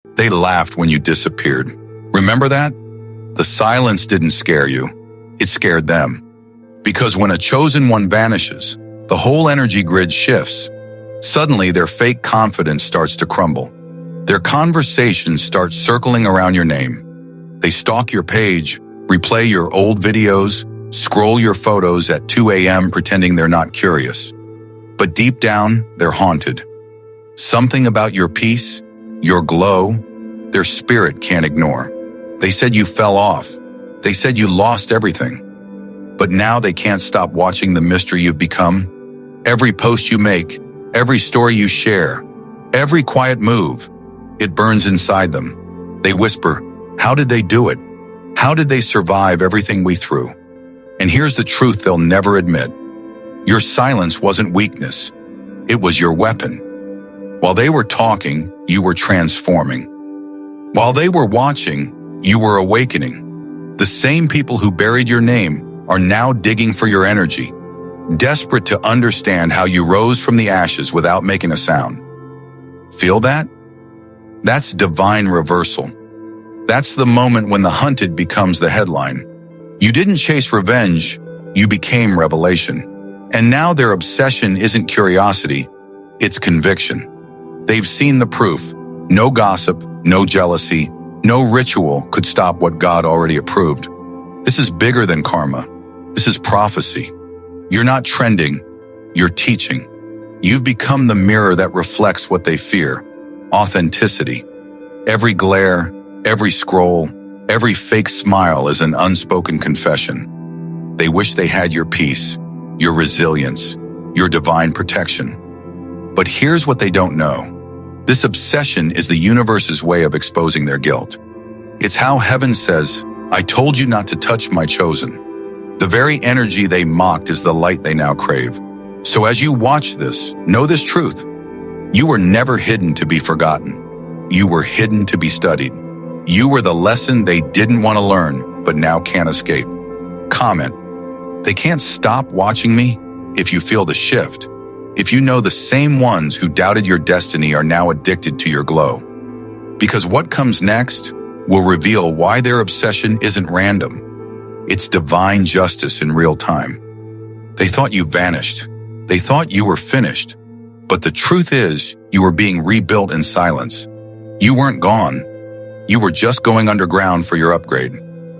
They laughed when you disappeared. Remember that? The silence didn't scare you. It scared them. Because when a chosen one vanishes, the whole energy grid shifts. Suddenly, their fake confidence starts to crumble. Their conversations start circling around your name. They stalk your page, replay your old videos, scroll your photos at 2 a.m. pretending they're not curious. But deep down, they're haunted. Something about your peace, your glow, their spirit can't ignore. They said you fell off. They said you lost everything. But now they can't stop watching the mystery you've become. Every post you make, every story you share, every quiet move, it burns inside them. They whisper, how did they do it? How did they survive everything we threw? And here's the truth they'll never admit. Your silence wasn't weakness. It was your weapon. While they were talking, you were transforming. While they were watching, you were awakening. The same people who buried your name are now digging for your energy, desperate to understand how you rose from the ashes without making a sound. Feel that? That's divine reversal. That's the moment when the hunted becomes the headline. You didn't chase revenge, you became revelation. And now their obsession isn't curiosity, it's conviction. They've seen the proof. No gossip, no jealousy, no ritual could stop what God already approved. This is bigger than karma. This is prophecy. You're not trending, you're teaching. You've become the mirror that reflects what they fear. Authenticity. Every glare, every scroll, every fake smile is an unspoken confession. They wish they had your peace, your resilience, your divine protection. But here's what they don't know. This obsession is the universe's way of exposing their guilt. It's how heaven says, I told you not to touch my chosen. The very energy they mocked is the light they now crave. So as you watch this, know this truth. You were never hidden to be forgotten. You were hidden to be studied. You were the lesson they didn't want to learn, but now can't escape. Comment. They can't stop watching me if you feel the shift. If you know the same ones who doubted your destiny are now addicted to your glow. Because what comes next will reveal why their obsession isn't random. It's divine justice in real time. They thought you vanished. They thought you were finished. But the truth is, you were being rebuilt in silence. You weren't gone. You were just going underground for your upgrade.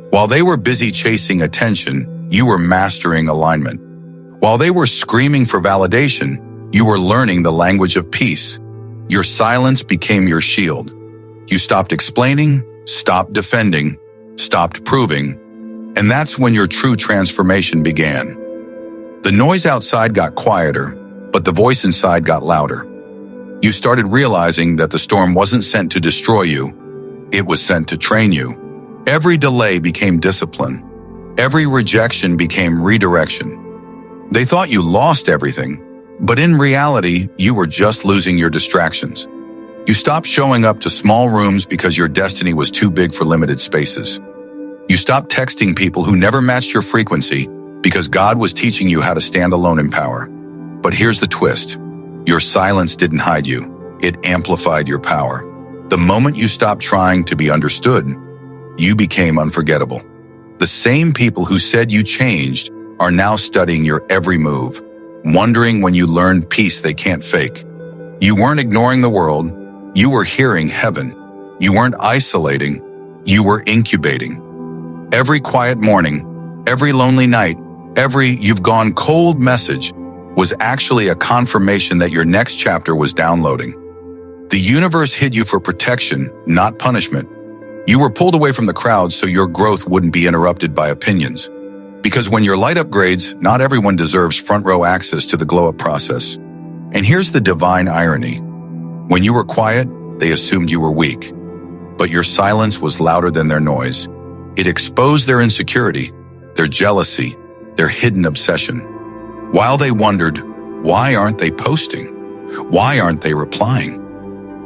While they were busy chasing attention, you were mastering alignment. While they were screaming for validation, you were learning the language of peace. Your silence became your shield. You stopped explaining, stopped defending, stopped proving, and that's when your true transformation began. The noise outside got quieter, but the voice inside got louder. You started realizing that the storm wasn't sent to destroy you, it was sent to train you. Every delay became discipline. Every rejection became redirection. They thought you lost everything, but in reality, you were just losing your distractions. You stopped showing up to small rooms because your destiny was too big for limited spaces. You stopped texting people who never matched your frequency because God was teaching you how to stand alone in power. But here's the twist. Your silence didn't hide you. It amplified your power. The moment you stopped trying to be understood, you became unforgettable. The same people who said you changed are now studying your every move, wondering when you learned peace they can't fake. You weren't ignoring the world, you were hearing heaven. You weren't isolating, you were incubating. Every quiet morning, every lonely night, every "you've gone cold" message was actually a confirmation that your next chapter was downloading. The universe hid you for protection, not punishment. You were pulled away from the crowd so your growth wouldn't be interrupted by opinions. Because when your light upgrades, not everyone deserves front row access to the glow-up process. And here's the divine irony. When you were quiet, they assumed you were weak. But your silence was louder than their noise. It exposed their insecurity, their jealousy, their hidden obsession. While they wondered, why aren't they posting? Why aren't they replying?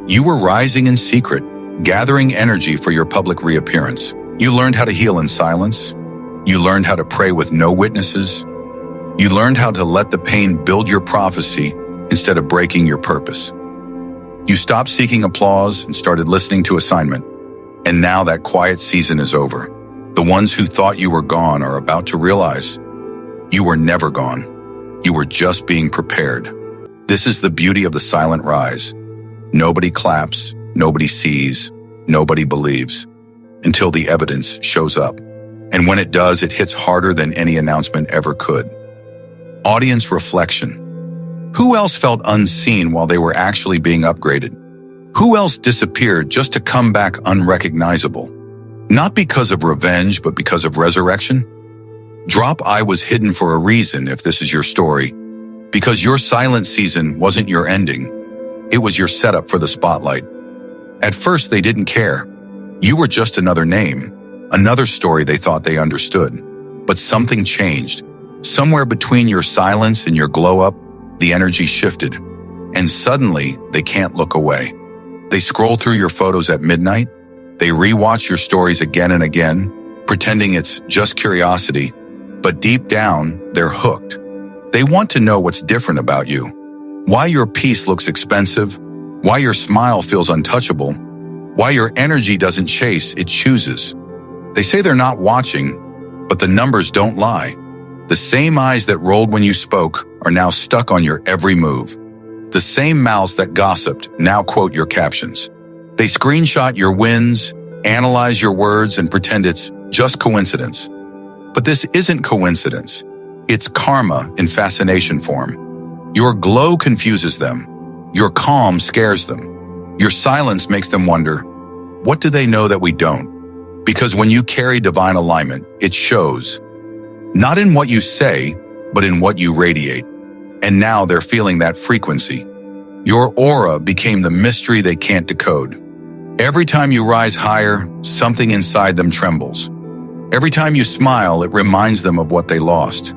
You were rising in secret, gathering energy for your public reappearance. You learned how to heal in silence. You learned how to pray with no witnesses. You learned how to let the pain build your prophecy instead of breaking your purpose. You stopped seeking applause and started listening to assignment. And now that quiet season is over. The ones who thought you were gone are about to realize you were never gone. You were just being prepared. This is the beauty of the silent rise. Nobody claps, nobody sees, nobody believes until the evidence shows up. And when it does, it hits harder than any announcement ever could. Audience reflection. Who else felt unseen while they were actually being upgraded? Who else disappeared just to come back unrecognizable? Not because of revenge, but because of resurrection? Drop I was hidden for a reason if this is your story. Because your silent season wasn't your ending. It was your setup for the spotlight. At first, they didn't care. You were just another name, another story they thought they understood. But something changed. Somewhere between your silence and your glow-up, the energy shifted. And suddenly, they can't look away. They scroll through your photos at midnight. They rewatch your stories again and again, pretending it's just curiosity. But deep down, they're hooked. They want to know what's different about you. Why your peace looks expensive. Why your smile feels untouchable. Why your energy doesn't chase, it chooses. They say they're not watching, but the numbers don't lie. The same eyes that rolled when you spoke are now stuck on your every move. The same mouths that gossiped now quote your captions. They screenshot your wins, analyze your words, and pretend it's just coincidence. But this isn't coincidence. It's karma in fascination form. Your glow confuses them. Your calm scares them. Your silence makes them wonder, what do they know that we don't? Because when you carry divine alignment, it shows. Not in what you say, but in what you radiate. And now they're feeling that frequency. Your aura became the mystery they can't decode. Every time you rise higher, something inside them trembles. Every time you smile, it reminds them of what they lost.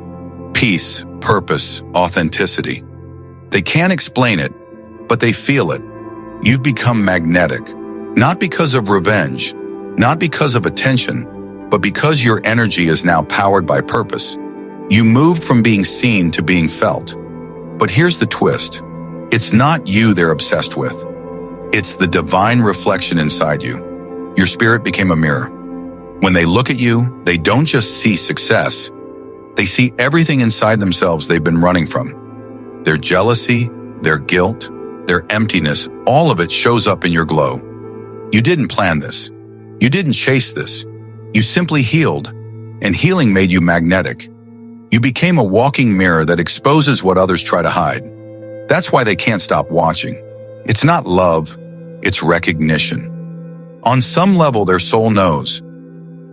Peace, purpose, authenticity. They can't explain it, but they feel it. You've become magnetic, not because of revenge, not because of attention, but because your energy is now powered by purpose. You moved from being seen to being felt. But here's the twist. It's not you they're obsessed with. It's the divine reflection inside you. Your spirit became a mirror. When they look at you, they don't just see success. They see everything inside themselves they've been running from. Their jealousy, their guilt, their emptiness, all of it shows up in your glow. You didn't plan this. You didn't chase this. You simply healed, and healing made you magnetic. You became a walking mirror that exposes what others try to hide. That's why they can't stop watching. It's not love, it's recognition. On some level, their soul knows.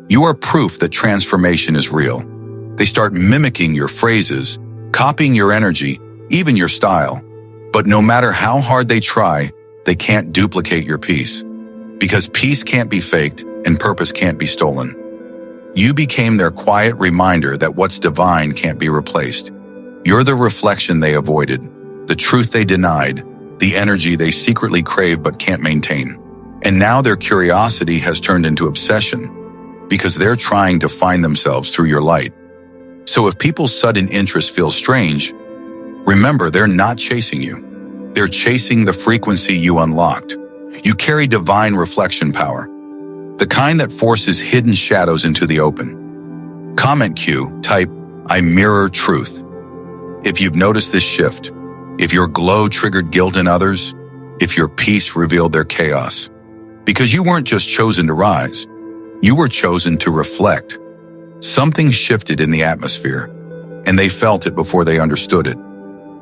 You are proof that transformation is real. They start mimicking your phrases, copying your energy, even your style. But no matter how hard they try, they can't duplicate your peace. Because peace can't be faked and purpose can't be stolen. You became their quiet reminder that what's divine can't be replaced. You're the reflection they avoided, the truth they denied, the energy they secretly crave but can't maintain. And now their curiosity has turned into obsession because they're trying to find themselves through your light. So if people's sudden interest feels strange, remember they're not chasing you. They're chasing the frequency you unlocked. You carry divine reflection power, the kind that forces hidden shadows into the open. Comment Q, type, I mirror truth. If you've noticed this shift, if your glow triggered guilt in others, if your peace revealed their chaos. Because you weren't just chosen to rise, you were chosen to reflect. Something shifted in the atmosphere, and they felt it before they understood it.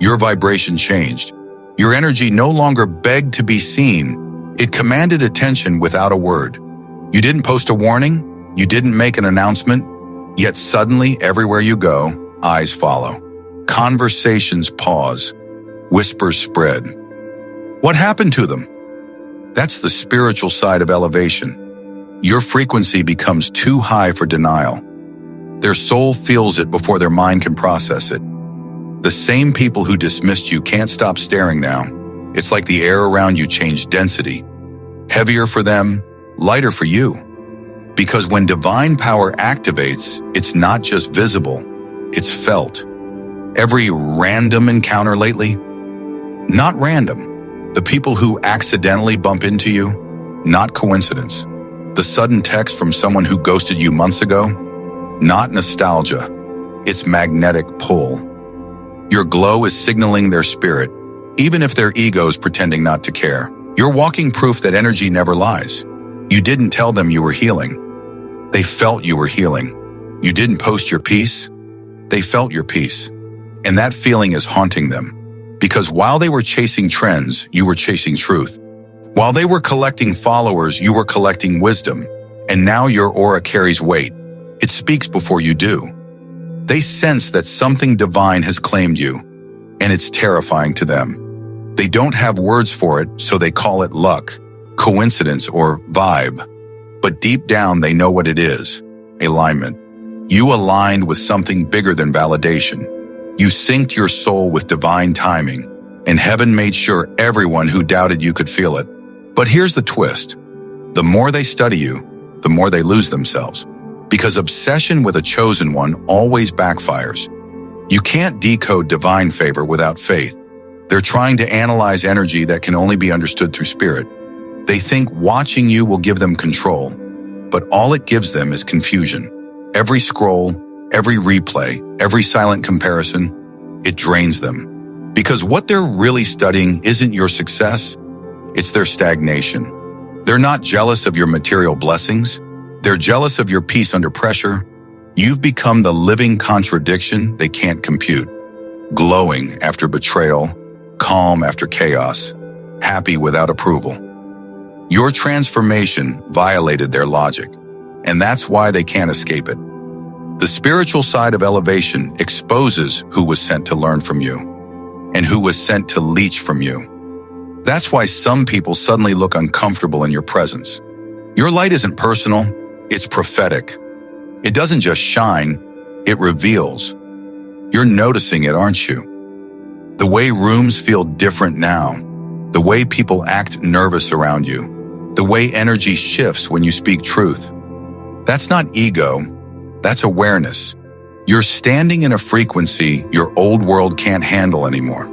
Your vibration changed. Your energy no longer begged to be seen. It commanded attention without a word. You didn't post a warning, you didn't make an announcement, yet suddenly, everywhere you go, eyes follow. Conversations pause. Whispers spread. What happened to them? That's the spiritual side of elevation. Your frequency becomes too high for denial. Their soul feels it before their mind can process it. The same people who dismissed you can't stop staring now. It's like the air around you changed density. Heavier for them, lighter for you. Because when divine power activates, it's not just visible, it's felt. Every random encounter lately? Not random. The people who accidentally bump into you, not coincidence. The sudden text from someone who ghosted you months ago, not nostalgia. It's magnetic pull. Your glow is signaling their spirit, even if their ego's pretending not to care. You're walking proof that energy never lies. You didn't tell them you were healing. They felt you were healing. You didn't post your peace. They felt your peace. And that feeling is haunting them. Because while they were chasing trends, you were chasing truth. While they were collecting followers, you were collecting wisdom. And now your aura carries weight. It speaks before you do. They sense that something divine has claimed you, and it's terrifying to them. They don't have words for it, so they call it luck, coincidence, or vibe. But deep down, they know what it is: alignment. You aligned with something bigger than validation. You synced your soul with divine timing, and heaven made sure everyone who doubted you could feel it. But here's the twist. The more they study you, the more they lose themselves. Because obsession with a chosen one always backfires. You can't decode divine favor without faith. They're trying to analyze energy that can only be understood through spirit. They think watching you will give them control, but all it gives them is confusion. Every scroll, every replay, every silent comparison, it drains them. Because what they're really studying isn't your success, it's their stagnation. They're not jealous of your material blessings. They're jealous of your peace under pressure. You've become the living contradiction they can't compute. Glowing after betrayal, calm after chaos, happy without approval. Your transformation violated their logic, and that's why they can't escape it. The spiritual side of elevation exposes who was sent to learn from you and who was sent to leech from you. That's why some people suddenly look uncomfortable in your presence. Your light isn't personal. It's prophetic. It doesn't just shine, it reveals. You're noticing it, aren't you? The way rooms feel different now, the way people act nervous around you, the way energy shifts when you speak truth. That's not ego, that's awareness. You're standing in a frequency your old world can't handle anymore.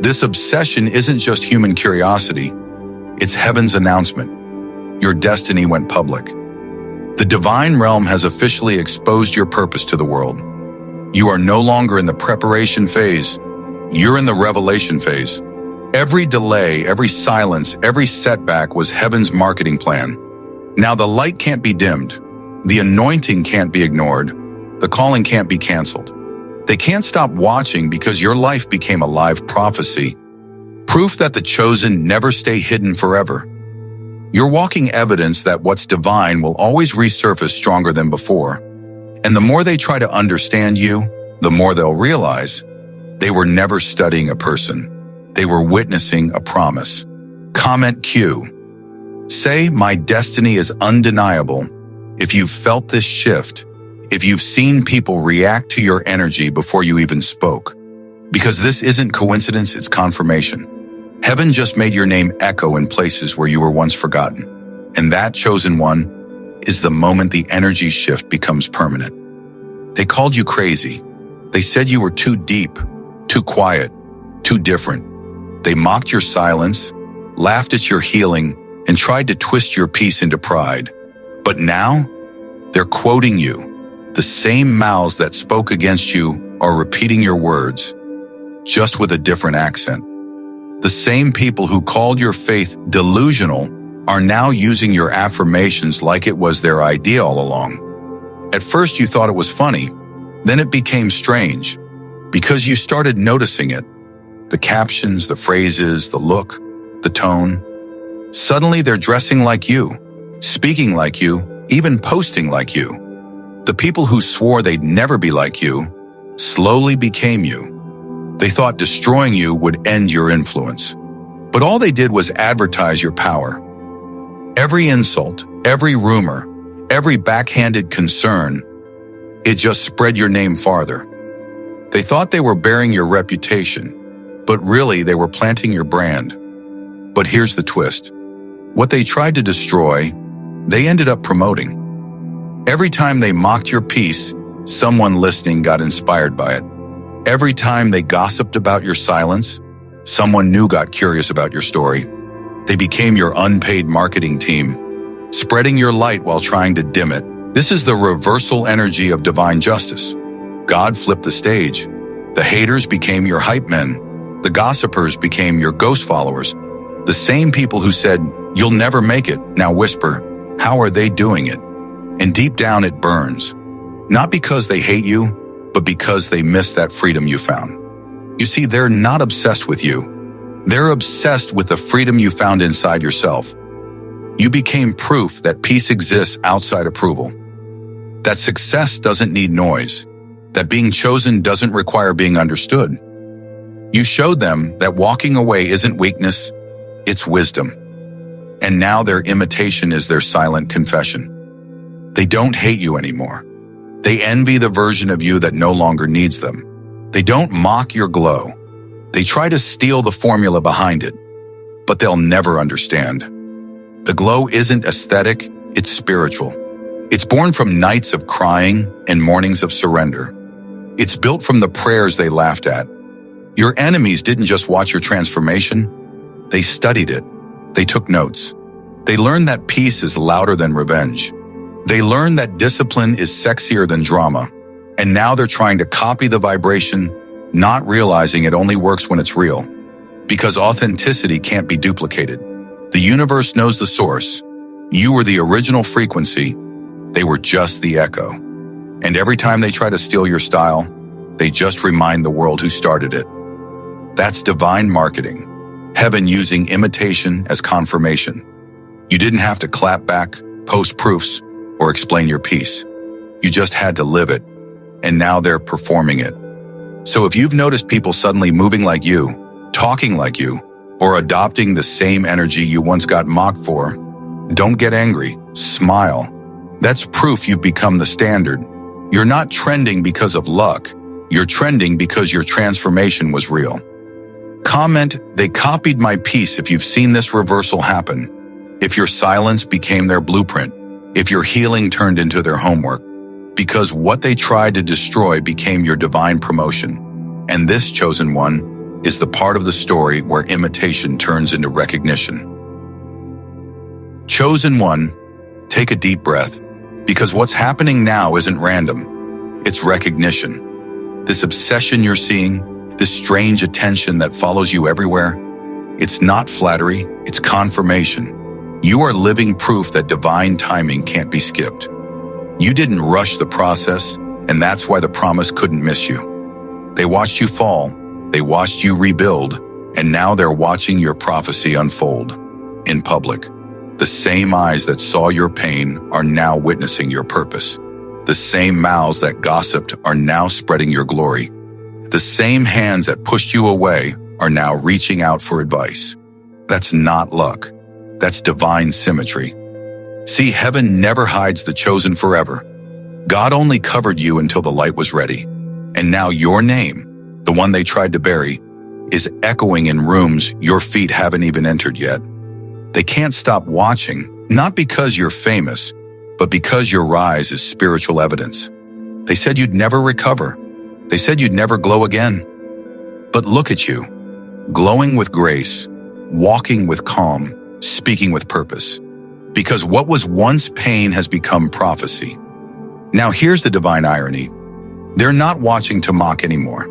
This obsession isn't just human curiosity, it's heaven's announcement. Your destiny went public. The divine realm has officially exposed your purpose to the world. You are no longer in the preparation phase. You're in the revelation phase. Every delay, every silence, every setback was heaven's marketing plan. Now the light can't be dimmed. The anointing can't be ignored. The calling can't be canceled. They can't stop watching because your life became a live prophecy. Proof that the chosen never stay hidden forever. You're walking evidence that what's divine will always resurface stronger than before. And the more they try to understand you, the more they'll realize they were never studying a person. They were witnessing a promise. Comment Q. Say, my destiny is undeniable. If you've felt this shift, if you've seen people react to your energy before you even spoke. Because this isn't coincidence, it's confirmation. Heaven just made your name echo in places where you were once forgotten. And that chosen one is the moment the energy shift becomes permanent. They called you crazy. They said you were too deep, too quiet, too different. They mocked your silence, laughed at your healing, and tried to twist your peace into pride. But now, they're quoting you. The same mouths that spoke against you are repeating your words, just with a different accent. The same people who called your faith delusional are now using your affirmations like it was their idea all along. At first you thought it was funny, then it became strange, because you started noticing it. The captions, the phrases, the look, the tone. Suddenly they're dressing like you, speaking like you, even posting like you. The people who swore they'd never be like you slowly became you. They thought destroying you would end your influence. But all they did was advertise your power. Every insult, every rumor, every backhanded concern, it just spread your name farther. They thought they were bearing your reputation, but really they were planting your brand. But here's the twist. What they tried to destroy, they ended up promoting. Every time they mocked your peace, someone listening got inspired by it. Every time they gossiped about your silence, Someone new got curious about your story. They became your unpaid marketing team, spreading your light while trying to dim it. This is the reversal energy of divine justice. God flipped the stage. The haters became your hype men. The gossipers became your ghost followers. The same people who said, "You'll never make it," now whisper, "How are they doing it?" And deep down it burns. Not because they hate you, but because they miss that freedom you found. You see, they're not obsessed with you. They're obsessed with the freedom you found inside yourself. You became proof that peace exists outside approval. That success doesn't need noise. That being chosen doesn't require being understood. You showed them that walking away isn't weakness, it's wisdom. And now their imitation is their silent confession. They don't hate you anymore. They envy the version of you that no longer needs them. They don't mock your glow. They try to steal the formula behind it, but they'll never understand. The glow isn't aesthetic, it's spiritual. It's born from nights of crying and mornings of surrender. It's built from the prayers they laughed at. Your enemies didn't just watch your transformation, they studied it. They took notes. They learned that peace is louder than revenge. They learned that discipline is sexier than drama. And now they're trying to copy the vibration, not realizing it only works when it's real. Because authenticity can't be duplicated. The universe knows the source. You were the original frequency. They were just the echo. And every time they try to steal your style, they just remind the world who started it. That's divine marketing. Heaven using imitation as confirmation. You didn't have to clap back, post proofs, or explain your piece. You just had to live it. And now they're performing it. So if you've noticed people suddenly moving like you, talking like you, or adopting the same energy you once got mocked for, don't get angry, smile. That's proof you've become the standard. You're not trending because of luck. You're trending because your transformation was real. Comment, "They copied my piece," if you've seen this reversal happen. If your silence became their blueprint. If your healing turned into their homework. Because what they tried to destroy became your divine promotion. And this, chosen one, is the part of the story where imitation turns into recognition. Chosen one, take a deep breath, because what's happening now isn't random. It's recognition. This obsession you're seeing, this strange attention that follows you everywhere, it's not flattery, it's confirmation. You are living proof that divine timing can't be skipped. You didn't rush the process, and that's why the promise couldn't miss you. They watched you fall, they watched you rebuild, and now they're watching your prophecy unfold in public. The same eyes that saw your pain are now witnessing your purpose. The same mouths that gossiped are now spreading your glory. The same hands that pushed you away are now reaching out for advice. That's not luck. That's divine symmetry. See, heaven never hides the chosen forever. God only covered you until the light was ready. And now your name, the one they tried to bury, is echoing in rooms your feet haven't even entered yet. They can't stop watching, not because you're famous, but because your rise is spiritual evidence. They said you'd never recover. They said you'd never glow again. But look at you, glowing with grace, walking with calm, speaking with purpose. Because what was once pain has become prophecy. Now here's the divine irony. They're not watching to mock anymore.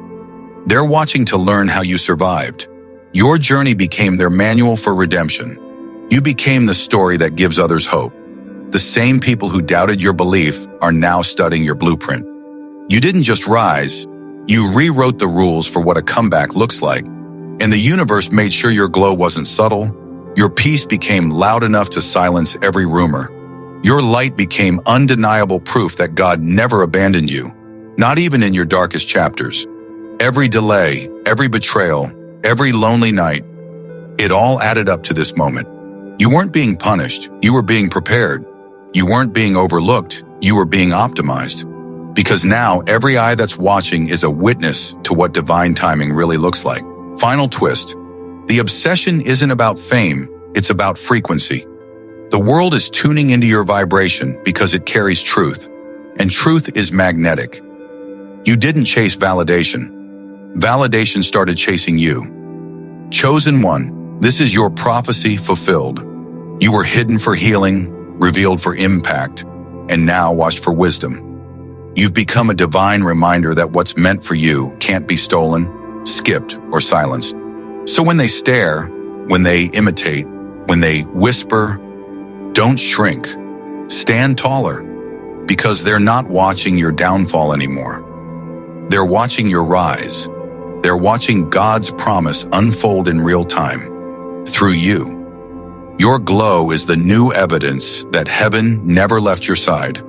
They're watching to learn how you survived. Your journey became their manual for redemption. You became the story that gives others hope. The same people who doubted your belief are now studying your blueprint. You didn't just rise, you rewrote the rules for what a comeback looks like. And the universe made sure your glow wasn't subtle. Your peace became loud enough to silence every rumor. Your light became undeniable proof that God never abandoned you, not even in your darkest chapters. Every delay, every betrayal, every lonely night, it all added up to this moment. You weren't being punished, you were being prepared. You weren't being overlooked, you were being optimized. Because now every eye that's watching is a witness to what divine timing really looks like. Final twist. The obsession isn't about fame, it's about frequency. The world is tuning into your vibration because it carries truth, and truth is magnetic. You didn't chase validation. Validation started chasing you. Chosen one, this is your prophecy fulfilled. You were hidden for healing, revealed for impact, and now watched for wisdom. You've become a divine reminder that what's meant for you can't be stolen, skipped, or silenced. So when they stare, when they imitate, when they whisper, don't shrink. Stand taller, because they're not watching your downfall anymore. They're watching your rise. They're watching God's promise unfold in real time, through you. Your glow is the new evidence that heaven never left your side.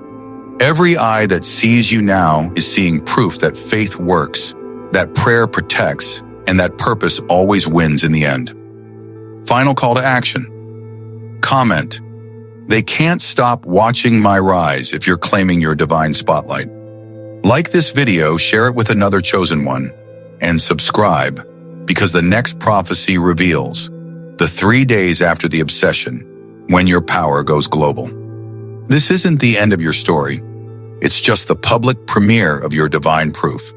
Every eye that sees you now is seeing proof that faith works, that prayer protects, and that purpose always wins in the end. Final call to action. Comment. They can't stop watching my rise if you're claiming your divine spotlight. Like this video, share it with another chosen one, and subscribe, because the next prophecy reveals the 3 days after the obsession, when your power goes global. This isn't the end of your story. It's just the public premiere of your divine proof.